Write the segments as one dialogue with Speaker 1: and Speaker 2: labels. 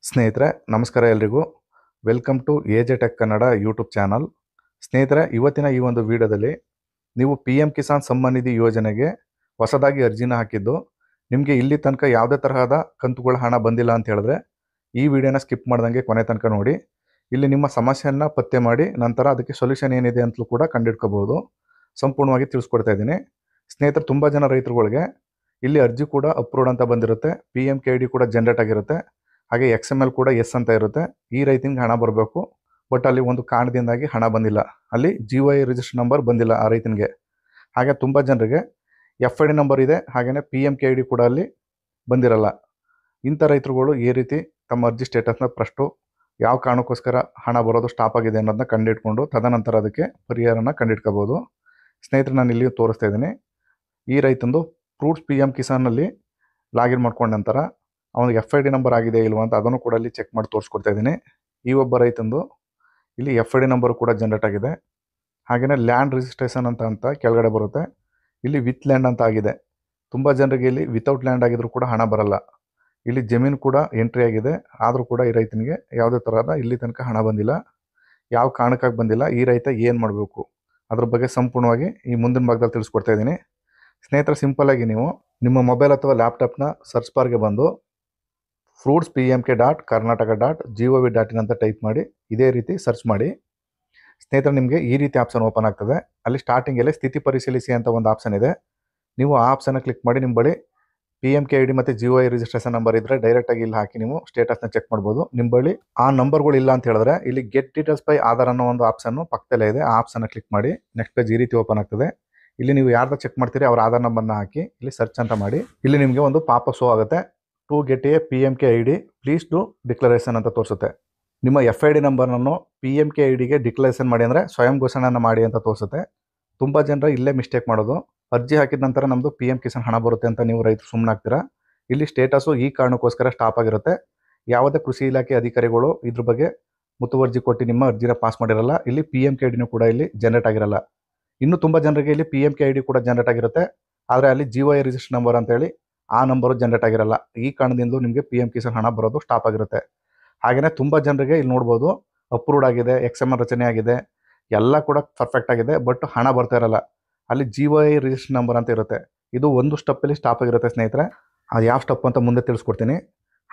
Speaker 1: ಸ್ನೇಹಿತರೆ ನಮಸ್ಕಾರ ಎಲ್ರಿಗೂ. Welcome to AJ tech Kannada YouTube channel. ಸ್ನೇಹಿತರೆ, ಇವತ್ತಿನ ಈ ಒಂದು ವಿಡಿಯೋದಲ್ಲಿ ನೀವು ಪಿ ಎಂ ಕಿಸಾನ್ ಸಮ್ಮಾನ್ ನಿಧಿ ಯೋಜನೆಗೆ ಹೊಸದಾಗಿ ಅರ್ಜಿನ ಹಾಕಿದ್ದು ನಿಮಗೆ ಇಲ್ಲಿ ತನಕ ಯಾವುದೇ ತರಹದ ಕಂತುಗಳ ಹಣ ಬಂದಿಲ್ಲ ಅಂತ ಹೇಳಿದ್ರೆ ಈ ವಿಡಿಯೋನ ಸ್ಕಿಪ್ ಮಾಡ್ದಂಗೆ ಕೊನೆ ತನಕ ನೋಡಿ. ಇಲ್ಲಿ ನಿಮ್ಮ ಸಮಸ್ಯೆಯನ್ನು ಪತ್ತೆ ಮಾಡಿ ನಂತರ ಅದಕ್ಕೆ ಸೊಲ್ಯೂಷನ್ ಏನಿದೆ ಅಂತಲೂ ಕೂಡ ಕಂಡುಹಿಡ್ಕೋಬಹುದು. ಸಂಪೂರ್ಣವಾಗಿ ತಿಳಿಸ್ಕೊಡ್ತಾ ಇದ್ದೀನಿ. ಸ್ನೇಹಿತರೆ, ತುಂಬ ಜನ ರೈತರುಗಳಿಗೆ ಇಲ್ಲಿ ಅರ್ಜಿ ಕೂಡ ಅಪ್ರೂವ್ಡ್ ಅಂತ ಬಂದಿರುತ್ತೆ, PMKID ಕೂಡ ಜನರೇಟ್ ಆಗಿರುತ್ತೆ, ಹಾಗೆ XML ಕೂಡ ಎಸ್ ಅಂತ ಇರುತ್ತೆ. ಈ ರೈತನಿಗೆ ಹಣ ಬರಬೇಕು, ಬಟ್ ಅಲ್ಲಿ ಒಂದು ಕಾರಣದಿಂದಾಗಿ ಹಣ ಬಂದಿಲ್ಲ, ಅಲ್ಲಿ GOI ರಿಜಿಸ್ಟರ್ ನಂಬರ್ ಬಂದಿಲ್ಲ ಆ ರೈತನಿಗೆ. ಹಾಗೆ ತುಂಬ ಜನರಿಗೆ FID ನಂಬರ್ ಇದೆ, ಹಾಗೆಯೇ PMKID ಕೂಡ ಅಲ್ಲಿ ಬಂದಿರಲ್ಲ. ಇಂಥ ರೈತರುಗಳು ಈ ರೀತಿ ತಮ್ಮ ಅರ್ಜಿ ಸ್ಟೇಟಸ್ನ ಫಸ್ಟು ಯಾವ ಕಾರಣಕ್ಕೋಸ್ಕರ ಹಣ ಬರೋದು ಸ್ಟಾಪ್ ಆಗಿದೆ ಅನ್ನೋದನ್ನ ಕಂಡುಹಿಡ್ಕೊಂಡು ತದನಂತರ ಅದಕ್ಕೆ ಪರಿಹಾರನ ಕಂಡುಹಿಡ್ಕೋಬೋದು. ಸ್ನೇಹಿತರೆ, ನಾನು ಇಲ್ಲಿ ತೋರಿಸ್ತಾ ಇದ್ದೀನಿ. ಈ ರೈತಂದು ಫ್ರೂಟ್ಸ್ PM ಕಿಸಾನಲ್ಲಿ ಲಾಗಿನ್ ಮಾಡ್ಕೊಂಡ ನಂತರ ಅವನಿಗೆ FID ನಂಬರ್ ಆಗಿದೆ ಇಲ್ವಾ ಅಂತ ಅದನ್ನು ಕೂಡ ಇಲ್ಲಿ ಚೆಕ್ ಮಾಡಿ ತೋರಿಸ್ಕೊಡ್ತಾ ಇದ್ದೀನಿ. ಈ ಒಬ್ಬ ರೈತಂದು ಇಲ್ಲಿ FID ನಂಬರ್ ಕೂಡ ಜನರೇಟ್ ಆಗಿದೆ. ಹಾಗೆಯೇ ಲ್ಯಾಂಡ್ ರಿಜಿಸ್ಟ್ರೇಷನ್ ಅಂತ ಕೆಳಗಡೆ ಬರುತ್ತೆ. ಇಲ್ಲಿ ವಿತ್ ಲ್ಯಾಂಡ್ ಅಂತ ಆಗಿದೆ. ತುಂಬ ಜನರಿಗೆ ಇಲ್ಲಿ ವಿತೌಟ್ ಲ್ಯಾಂಡ್ ಆಗಿದ್ರು ಕೂಡ ಹಣ ಬರಲ್ಲ. ಇಲ್ಲಿ ಜಮೀನು ಕೂಡ ಎಂಟ್ರಿ ಆಗಿದೆ, ಆದರೂ ಕೂಡ ಈ ರೈತನಿಗೆ ಯಾವುದೇ ಥರದ ಇಲ್ಲಿ ತನಕ ಹಣ ಬಂದಿಲ್ಲ. ಯಾವ ಕಾರಣಕ್ಕಾಗಿ ಬಂದಿಲ್ಲ, ಈ ರೈತ ಏನು ಮಾಡಬೇಕು ಅದ್ರ ಬಗ್ಗೆ ಸಂಪೂರ್ಣವಾಗಿ ಈ ಮುಂದಿನ ಭಾಗದಲ್ಲಿ ತಿಳಿಸ್ಕೊಡ್ತಾ ಇದ್ದೀನಿ. ಸ್ನೇಹಿತರೆ, ಸಿಂಪಲ್ಲಾಗಿ ನೀವು ನಿಮ್ಮ ಮೊಬೈಲ್ ಅಥವಾ ಲ್ಯಾಪ್ಟಾಪ್ನ ಸರ್ಚ್ ಬಾರ್ಗೆ ಬಂದು fruitspmk.karnataka.gov.in ಅಂತ ಟೈಪ್ ಮಾಡಿ ಇದೇ ರೀತಿ ಸರ್ಚ್ ಮಾಡಿ. ಸ್ನೇಹಿತರೆ, ನಿಮಗೆ ಈ ರೀತಿ ಆಪ್ಷನ್ ಓಪನ್ ಆಗ್ತದೆ. ಅಲ್ಲಿ ಸ್ಟಾರ್ಟಿಂಗಲ್ಲಿ ಸ್ಥಿತಿ ಪರಿಶೀಲಿಸಿ ಅಂತ ಒಂದು ಆಪ್ಷನ್ ಇದೆ. ನೀವು ಆ ಆಪ್ಷನ್ನ ಕ್ಲಿಕ್ ಮಾಡಿ ನಿಮ್ಮ ಬಳಿ PMKID ಮತ್ತು GOI ರಿಜಿಸ್ಟ್ರೇಷನ್ ನಂಬರ್ ಇದ್ದರೆ ಡೈರೆಕ್ಟಾಗಿ ಇಲ್ಲಿ ಹಾಕಿ ನೀವು ಸ್ಟೇಟಸ್ನ ಚೆಕ್ ಮಾಡ್ಬೋದು. ನಿಮ್ಮ ಬಳಿ ಆ ನಂಬರ್ಗಳು ಇಲ್ಲ ಅಂತ ಹೇಳಿದ್ರೆ ಇಲ್ಲಿ ಗೆಟ್ ಡೀಟೇಲ್ಸ್ ಬೈ ಆಧಾರ್ ಅನ್ನೋ ಒಂದು ಆಪ್ಷನ್ನು ಪಕ್ಕದಲ್ಲೇ ಇದೆ. ಆ ಆಪ್ಷನ್ನ ಕ್ಲಿಕ್ ಮಾಡಿ ನೆಕ್ಸ್ಟ್ ಪೇಜ್ ಈ ರೀತಿ ಓಪನ್ ಆಗ್ತದೆ. ಇಲ್ಲಿ ನೀವು ಯಾರ್ದು ಚೆಕ್ ಮಾಡ್ತೀರಿ ಅವ್ರ ಆಧಾರ್ ನಂಬರ್ನ ಹಾಕಿ ಇಲ್ಲಿ ಸರ್ಚ್ ಅಂತ ಮಾಡಿ. ಇಲ್ಲಿ ನಿಮಗೆ ಒಂದು ಪಾಪ ಶೋ ಆಗುತ್ತೆ, to get a PMKID please do declaration ಅಂತ ತೋರಿಸುತ್ತೆ. ನಿಮ್ಮ FID ನಂಬರ್ನನ್ನು PMKIDಗೆ ಡಿಕ್ಲರೇಷನ್ ಮಾಡಿ ಅಂದರೆ ಸ್ವಯಂ ಘೋಷಣೆಯನ್ನು ಮಾಡಿ ಅಂತ ತೋರಿಸುತ್ತೆ. ತುಂಬ ಜನರು ಇಲ್ಲೇ ಮಿಸ್ಟೇಕ್ ಮಾಡೋದು, ಅರ್ಜಿ ಹಾಕಿದ ನಂತರ ನಮ್ಮದು PM ಕಿಸಾನ್ ಹಣ ಬರುತ್ತೆ ಅಂತ ನೀವು ರೈತರು ಸುಮ್ಮನೆ ಆಗ್ತೀರಾ. ಇಲ್ಲಿ ಸ್ಟೇಟಸು ಈ ಕಾರಣಕ್ಕೋಸ್ಕರ ಸ್ಟಾಪ್ ಆಗಿರುತ್ತೆ. ಯಾವುದೇ ಕೃಷಿ ಇಲಾಖೆ ಅಧಿಕಾರಿಗಳು ಇದ್ರ ಬಗ್ಗೆ ಮುತುವರ್ಜಿ ಕೊಟ್ಟು ನಿಮ್ಮ ಅರ್ಜಿನ ಪಾಸ್ ಮಾಡಿರಲ್ಲ. ಇಲ್ಲಿ PMKIDನೂ ಕೂಡ ಇಲ್ಲಿ ಜನರೇಟ್ ಆಗಿರಲ್ಲ. ಇನ್ನು ತುಂಬ ಜನರಿಗೆ ಇಲ್ಲಿ PMKID ಕೂಡ ಜನರೇಟ್ ಆಗಿರುತ್ತೆ, ಆದರೆ ಅಲ್ಲಿ GOI ರಿಜಿಸ್ಟರ್ ನಂಬರ್ ಅಂತೇಳಿ ಆ ನಂಬರು ಜನರೇಟ್ ಆಗಿರಲ್ಲ. ಈ ಕಾರಣದಿಂದಲೂ ನಿಮಗೆ PM ಕಿಸಾನ್ ಹಣ ಬರೋದು ಸ್ಟಾಪ್ ಆಗಿರುತ್ತೆ. ಹಾಗೆಯೇ ತುಂಬ ಜನರಿಗೆ ಇಲ್ಲಿ ನೋಡ್ಬೋದು ಅಪ್ರೂವ್ಡ್ ಆಗಿದೆ, XML ರಚನೆ ಆಗಿದೆ, ಎಲ್ಲ ಕೂಡ ಪರ್ಫೆಕ್ಟ್ ಆಗಿದೆ, ಬಟ್ ಹಣ ಬರ್ತಾ ಇರಲ್ಲ. ಅಲ್ಲಿ GOI ರಿಜಿಸ್ಟರ್ ನಂಬರ್ ಅಂತ ಇರುತ್ತೆ. ಇದು ಒಂದು ಸ್ಟೆಪ್ಪಲ್ಲಿ ಸ್ಟಾಪ್ ಆಗಿರುತ್ತೆ ಸ್ನೇಹಿತರೆ. ಅದು ಯಾವ ಸ್ಟೆಪ್ ಅಂತ ಮುಂದೆ ತಿಳಿಸ್ಕೊಡ್ತೀನಿ.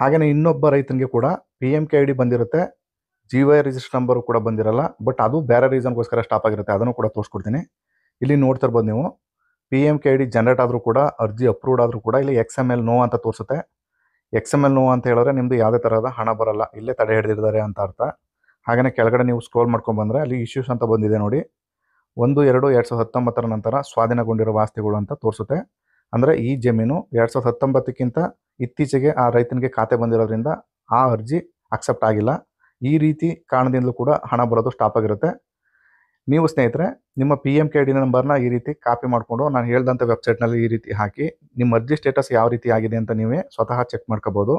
Speaker 1: ಹಾಗೆಯೇ ಇನ್ನೊಬ್ಬ ರೈತನಿಗೆ ಕೂಡ PMKID ಬಂದಿರುತ್ತೆ, GOI ರಿಜಿಸ್ಟರ್ ನಂಬರು ಕೂಡ ಬಂದಿರಲ್ಲ, ಬಟ್ ಅದು ಬೇರೆ ರೀಸನ್ಗೋಸ್ಕರ ಸ್ಟಾಪ್ ಆಗಿರುತ್ತೆ. ಅದನ್ನು ಕೂಡ ತೋರಿಸ್ಕೊಡ್ತೀನಿ. ಇಲ್ಲಿ ನೋಡ್ತಾ ಇರ್ಬೋದು ನೀವು, PMKID ಜನರೇಟ್ ಆದರೂ ಕೂಡ ಅರ್ಜಿ ಅಪ್ರೂವ್ಡ್ ಆದರೂ ಕೂಡ ಇಲ್ಲಿ XML ನೋ ಅಂತ ತೋರಿಸುತ್ತೆ. XML ನೋ ಅಂತ ಹೇಳಿದ್ರೆ ನಿಮ್ಮದು ಯಾವುದೇ ಥರದ ಹಣ ಬರಲ್ಲ, ಇಲ್ಲೇ ತಡೆ ಹಿಡಿದಿದ್ದಾರೆ ಅಂತ ಅರ್ಥ. ಹಾಗೆಯೇ ಕೆಳಗಡೆ ನೀವು ಸ್ಕ್ರೋಲ್ ಮಾಡ್ಕೊಂಡ್ಬಂದರೆ ಅಲ್ಲಿ ಇಶ್ಯೂಸ್ ಅಂತ ಬಂದಿದೆ ನೋಡಿ, 1/2/2019 ನಂತರ ಸ್ವಾಧೀನಗೊಂಡಿರುವ ಆಸ್ತಿಗಳು ಅಂತ ತೋರಿಸುತ್ತೆ. ಅಂದರೆ ಈ ಜಮೀನು 2019ಕ್ಕಿಂತ ಇತ್ತೀಚೆಗೆ ಆ ರೈತನಿಗೆ ಖಾತೆ ಬಂದಿರೋದ್ರಿಂದ ಆ ಅರ್ಜಿ ಅಕ್ಸೆಪ್ಟ್ ಆಗಿಲ್ಲ. ಈ ರೀತಿ ಕಾರಣದಿಂದಲೂ ಕೂಡ ಹಣ ಬರೋದು ಸ್ಟಾಪ್ ಆಗಿರುತ್ತೆ. ನೀವು ಸ್ನೇಹಿತರೆ ನಿಮ್ಮ PMKID ನಂಬರ್ನ ಈ ರೀತಿ ಕಾಪಿ ಮಾಡಿಕೊಂಡು ನಾನು ಹೇಳ್ದಂಥ ವೆಬ್ಸೈಟ್ನಲ್ಲಿ ಈ ರೀತಿ ಹಾಕಿ ನಿಮ್ಮ ಅರ್ಜಿ ಸ್ಟೇಟಸ್ ಯಾವ ರೀತಿ ಆಗಿದೆ ಅಂತ ನೀವೇ ಸ್ವತಃ ಚೆಕ್ ಮಾಡ್ಕೋಬೋದು.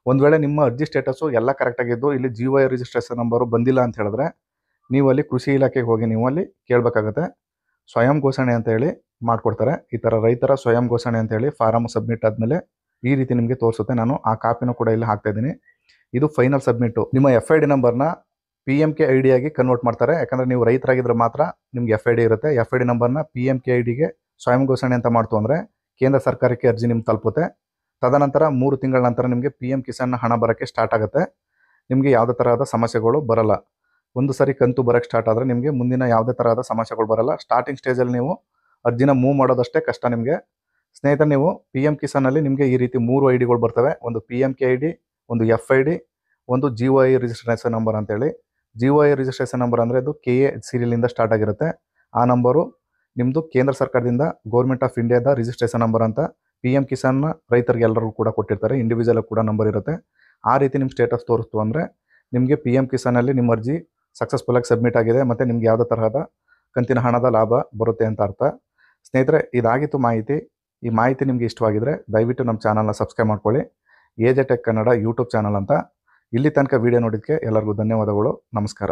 Speaker 1: ಒಂದು ವೇಳೆ ನಿಮ್ಮ ಅರ್ಜಿ ಸ್ಟೇಟಸ್ಸು ಎಲ್ಲ ಕರೆಕ್ಟಾಗಿದ್ದು ಇಲ್ಲಿ GOI ರಿಜಿಸ್ಟ್ರೇಷನ್ ನಂಬರು ಬಂದಿಲ್ಲ ಅಂತ ಹೇಳಿದ್ರೆ ನೀವು ಅಲ್ಲಿ ಕೃಷಿ ಇಲಾಖೆಗೆ ಹೋಗಿ ನೀವು ಅಲ್ಲಿ ಕೇಳಬೇಕಾಗುತ್ತೆ. ಸ್ವಯಂ ಘೋಷಣೆ ಅಂತ ಹೇಳಿ ಮಾಡಿಕೊಡ್ತಾರೆ. ಈ ಥರ ರೈತರ ಸ್ವಯಂ ಘೋಷಣೆ ಅಂತೇಳಿ ಫಾರಮ್ ಸಬ್ಮಿಟ್ ಆದಮೇಲೆ ಈ ರೀತಿ ನಿಮಗೆ ತೋರಿಸುತ್ತೆ. ನಾನು ಆ ಕಾಪಿನೂ ಕೂಡ ಇಲ್ಲಿ ಹಾಕ್ತಾಯಿದ್ದೀನಿ. ಇದು ಫೈನಲ್ ಸಬ್ಮಿಟು. ನಿಮ್ಮ FID ನಂಬರ್ನ PMKID ಆಗಿ ಕನ್ವರ್ಟ್ ಮಾಡ್ತಾರೆ. ಯಾಕಂದರೆ ನೀವು ರೈತರಾಗಿದ್ದರೆ ಮಾತ್ರ ನಿಮ್ಗೆ FID ಇರುತ್ತೆ. FID ನಂಬರ್ನ PMKIDಗೆ ಸ್ವಯಂ ಘೋಷಣೆ ಅಂತ ಮಾಡ್ತು ಅಂದರೆ ಕೇಂದ್ರ ಸರ್ಕಾರಕ್ಕೆ ಅರ್ಜಿ ನಿಮ್ಗೆ ತಲುಪುತ್ತೆ. ತದನಂತರ 3 ತಿಂಗಳ ನಂತರ ನಿಮಗೆ PM ಕಿಸಾನ್ನ ಹಣ ಬರೋಕ್ಕೆ ಸ್ಟಾರ್ಟ್ ಆಗುತ್ತೆ. ನಿಮಗೆ ಯಾವುದೇ ತರಹದ ಸಮಸ್ಯೆಗಳು ಬರಲ್ಲ. ಒಂದು ಸರಿ ಕಂತು ಬರೋಕ್ಕೆ ಸ್ಟಾರ್ಟ್ ಆದರೆ ನಿಮಗೆ ಮುಂದಿನ ಯಾವುದೇ ತರಹದ ಸಮಸ್ಯೆಗಳು ಬರಲ್ಲ. ಸ್ಟಾರ್ಟಿಂಗ್ ಸ್ಟೇಜಲ್ಲಿ ನೀವು ಅರ್ಜಿನ ಮೂವ್ ಮಾಡೋದಷ್ಟೇ ಕಷ್ಟ ನಿಮಗೆ. ಸ್ನೇಹಿತರೆ, ನೀವು PM ಕಿಸಾನಲ್ಲಿ ನಿಮಗೆ ಈ ರೀತಿ 3 IDಗಳು ಬರ್ತವೆ. ಒಂದು PMKID, ಒಂದು FID, ಒಂದು GOI ರಿಜಿಸ್ಟ್ರೇಷನ್ ನಂಬರ್ ಅಂತೇಳಿ. GOI ರಿಜಿಸ್ಟ್ರೇಷನ್ ನಂಬರ್ ಅಂದರೆ ಅದು KA ಸೀರಿಯಲಿಂದ ಸ್ಟಾರ್ಟ್ ಆಗಿರುತ್ತೆ. ಆ ನಂಬರು ನಿಮ್ಮದು ಕೇಂದ್ರ ಸರ್ಕಾರದಿಂದ ಗೌರ್ಮೆಂಟ್ ಆಫ್ ಇಂಡಿಯಾದ ರಿಜಿಸ್ಟ್ರೇಷನ್ ನಂಬರ್ ಅಂತ PM ಕಿಸಾನ್ನ ರೈತರಿಗೆ ಎಲ್ಲರಿಗೂ ಕೂಡ ಕೊಟ್ಟಿರ್ತಾರೆ. ಇಂಡಿವಿಜುವಲ್ ಕೂಡ ನಂಬರ್ ಇರುತ್ತೆ. ಆ ರೀತಿ ನಿಮ್ಮ ಸ್ಟೇಟಸ್ ತೋರಿಸ್ತು ಅಂದರೆ ನಿಮಗೆ PM ಕಿಸಾನಲ್ಲಿ ನಿಮ್ಮ ಅರ್ಜಿ ಸಕ್ಸಸ್ಫುಲ್ಲಾಗಿ ಸಬ್ಮಿಟ್ ಆಗಿದೆ ಮತ್ತು ನಿಮ್ಗೆ ಯಾವುದೇ ತರಹದ ಕಂತಿನ ಹಣದ ಲಾಭ ಬರುತ್ತೆ ಅಂತ ಅರ್ಥ. ಸ್ನೇಹಿತರೆ, ಇದಾಗಿತ್ತು ಮಾಹಿತಿ. ಈ ಮಾಹಿತಿ ನಿಮಗೆ ಇಷ್ಟವಾಗಿದ್ದರೆ ದಯವಿಟ್ಟು ನಮ್ಮ ಚಾನಲ್ನ ಸಬ್ಸ್ಕ್ರೈಬ್ ಮಾಡ್ಕೊಳ್ಳಿ. AJ tech Kannada YouTube channel ಅಂತ. ಇಲ್ಲಿ ತನಕ ವಿಡಿಯೋ ನೋಡಿದ್ದಕ್ಕೆ ಎಲ್ಲರಿಗೂ ಧನ್ಯವಾದಗಳು. ನಮಸ್ಕಾರ.